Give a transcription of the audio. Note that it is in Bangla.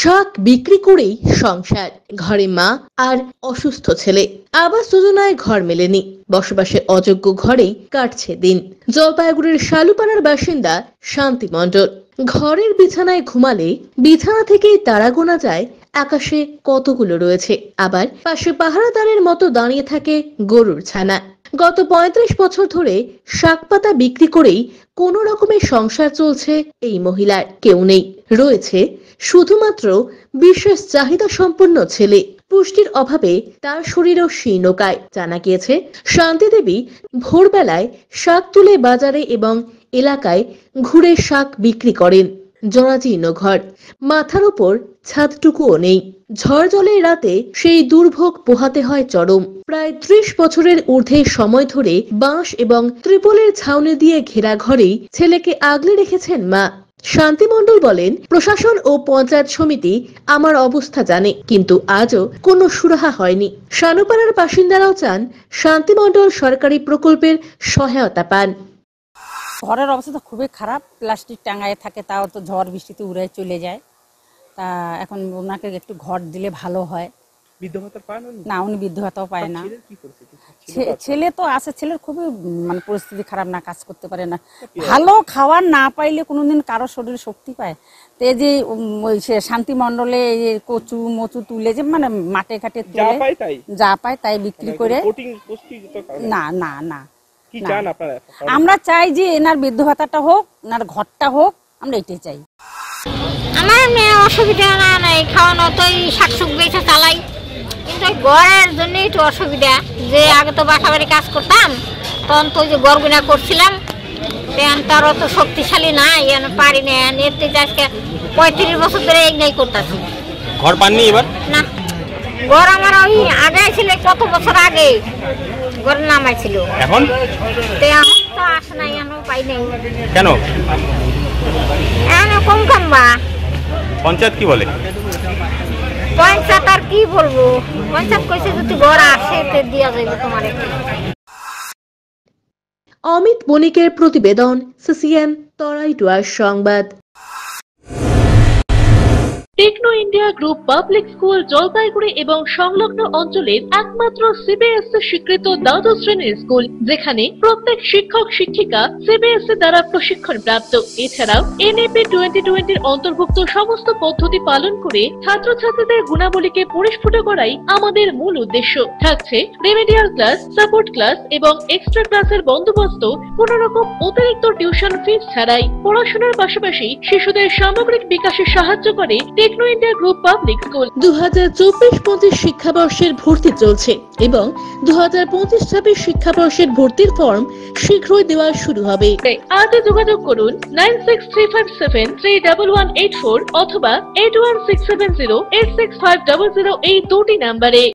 শাক বিক্রি করেই সংসার, ঘরে মা আর অসুস্থ ছেলে। আবাস যোজনায় ঘর মেলেনি, বসবাসে অযোগ্য ঘরেই কাটছে দিন। জলপাইগুড়ির শালুপাড়ার বাসিন্দা শান্তি মণ্ডল। ঘরের বিছানায় ঘুমালে বিছানা থেকেই তারা গোনা যায় আকাশে কতগুলো রয়েছে, আবার পাশে পাহারাদারের মতো দাঁড়িয়ে থাকে গরুর ছানা। গত ৩৫ বছর ধরে শাক পাতা বিক্রি করেই কোনো রকমের সংসার চলছে এই মহিলার। কেউ নেই, রয়েছে শুধুমাত্র বিশেষ চাহিদা সম্পন্ন ছেলে। পুষ্টির অভাবে তার শরীরও শীর্ণকায়। জানা গিয়েছে শান্তি দেবী ভোরবেলায় শাক তুলে বাজারে এবং এলাকায় ঘুরে শাক বিক্রি করেন। জরাজীর্ণ ঘর, মাথার উপর ছাদটুকুও নেই। ঝড় জলের রাতে সেই দুর্ভোগ পোহাতে হয় চরম। প্রায় ৩০ বছরের ঊর্ধ্বে সময় ধরে বাঁশ এবং ত্রিপলের ছাউনি দিয়ে ঘেরা ঘরেই ছেলেকে আগলে রেখেছেন মা। শান্তি মণ্ডল বলেন, প্রশাসন ও পঞ্চায়েত সমিতি আমার অবস্থা জানে, কিন্তু আজও কোনো সুরাহা হয়নি। শানুপাড়ার বাসিন্দারাও চান শান্তি মণ্ডল সরকারি প্রকল্পের সহায়তা পান। ঘরের অবস্থা তো খুবই খারাপ, প্লাস্টিক টাঙায় থাকে, তাও তো ঝড় বৃষ্টিতে উড়ে চলে যায়। তা এখন ওনাকে একটু ঘর দিলে ভালো হয়। না, উনি বৃদ্ধ ভাতাও পায় না। ছেলে তো আছে, ছেলের খুবই মানে পরিস্থিতি খারাপ, না কাজ করতে পারে না। ভালো খাবার না পাইলে কোনোদিন কারো শরীরে শক্তি পায়। তো এই যে ওই শান্তি মণ্ডলে কচু মচু তুলে যে মানে মাঠে ঘাটে তুলে যা পায় তাই বিক্রি করে। না না না, আমরা চাই যে এনার বৃদ্ধ ভাতাটা হোক, এনার ঘরটা হোক, আমরা এটাই চাই। আমার মেয়ে অসুবিধা নাই, খাওয়ানো তো শাকসবজি বেচে চালাই, কিন্তু গড়ের জন্য একটু অসুবিধা। যে আগে তো বাসা বাড়ি কাজ করতাম, তখন তো ওই যে গড় গুনা করছিলাম, তার অত শক্তিশালী নাই, পারি না। এতে আজকে ৩৫ বছর ধরে এই করতেছি। ঘর পাননি এবার? না, গড় আমার ওই আগে ছিল, কত বছর আগে গড় নামাই ছিল। এখন তো আসে নাই, এখনো পাই নাই। কেন? এখন কম কম বা। পঞ্চায়েত কি বলে? পঞ্চায়েত আর কি বলবো, পঞ্চায়েত কইছে যদি ঘর আসে দিয়া যাইবে তোমার। অমিত বণিকের প্রতিবেদন, সিসিএন তরাইটুয়ার সংবাদ। Techno India group public school Jalpaiguri এবং সংলগ্ন অঞ্চলের একমাত্র সিবিএসই স্বীকৃত দ্বাদশ শ্রেণীর স্কুল, যেখানে প্রত্যেক শিক্ষক শিক্ষিকা সিবিএসই দ্বারা প্রশিক্ষণ প্রাপ্ত। এছাড়াও এনইপি 2020 অন্তর্ভুক্ত সমস্ত পদ্ধতি পালন করে ছাত্রছাত্রীদের গুণাবলীকে পরিস্ফুট করাই আমাদের মূল উদ্দেশ্য। থাকছে রেমেডিয়াল ক্লাস, সাপোর্ট ক্লাস এবং এক্সট্রা ক্লাসের বন্দোবস্ত, কোন রকম অতিরিক্ত টিউশন ফিস ছাড়াই। পড়াশোনার পাশাপাশি শিশুদের সামগ্রিক বিকাশে সাহায্য করে Techno India group public school. 2024-25 শিক্ষাবর্ষের ভর্তি চলছে এবং 2025-26 শিক্ষাবর্ষের ভর্তির ফর্ম শীঘ্রই দেওয়া শুরু হবে। আজ যোগাযোগ করুন 9635731184 অথবা 8167086500 এই দুটি নাম্বারে।